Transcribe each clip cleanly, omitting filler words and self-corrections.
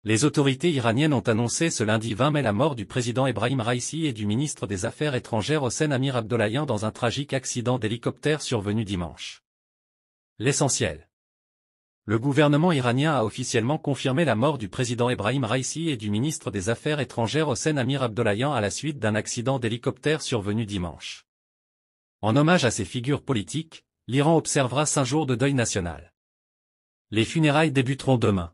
Les autorités iraniennes ont annoncé ce lundi 20 mai la mort du président Ebrahim Raïssi et du ministre des Affaires étrangères Hossein Amir Abdollahian dans un tragique accident d'hélicoptère survenu dimanche. L'essentiel. Le gouvernement iranien a officiellement confirmé la mort du président Ebrahim Raïssi et du ministre des Affaires étrangères Hossein Amir Abdollahian à la suite d'un accident d'hélicoptère survenu dimanche. En hommage à ces figures politiques, l'Iran observera 5 jours de deuil national. Les funérailles débuteront demain.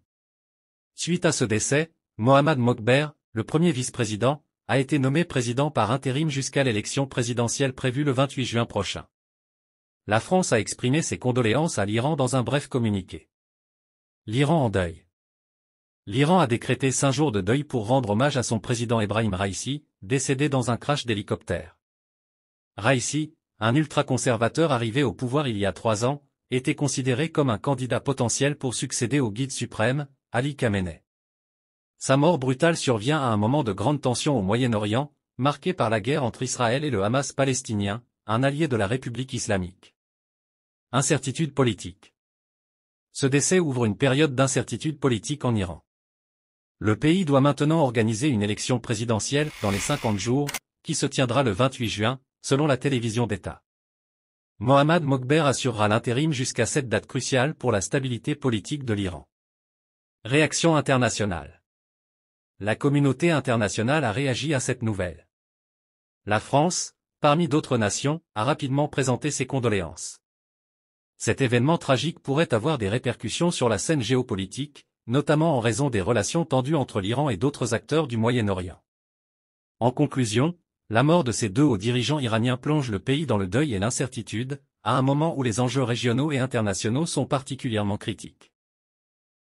Suite à ce décès, Mohammad Mokber, le premier vice-président, a été nommé président par intérim jusqu'à l'élection présidentielle prévue le 28 juin prochain. La France a exprimé ses condoléances à l'Iran dans un bref communiqué. L'Iran en deuil. L'Iran a décrété 5 jours de deuil pour rendre hommage à son président Ebrahim Raïssi, décédé dans un crash d'hélicoptère. Raïssi, un ultra-conservateur arrivé au pouvoir il y a 3 ans, était considéré comme un candidat potentiel pour succéder au guide suprême, Ali Khamenei. Sa mort brutale survient à un moment de grande tension au Moyen-Orient, marqué par la guerre entre Israël et le Hamas palestinien, un allié de la République islamique. Incertitude politique. Ce décès ouvre une période d'incertitude politique en Iran. Le pays doit maintenant organiser une élection présidentielle dans les 50 jours, qui se tiendra le 28 juin, selon la télévision d'État. Mohammad Mokber assurera l'intérim jusqu'à cette date cruciale pour la stabilité politique de l'Iran. Réaction internationale. La communauté internationale a réagi à cette nouvelle. La France, parmi d'autres nations, a rapidement présenté ses condoléances. Cet événement tragique pourrait avoir des répercussions sur la scène géopolitique, notamment en raison des relations tendues entre l'Iran et d'autres acteurs du Moyen-Orient. En conclusion, la mort de ces 2 hauts dirigeants iraniens plonge le pays dans le deuil et l'incertitude, à un moment où les enjeux régionaux et internationaux sont particulièrement critiques.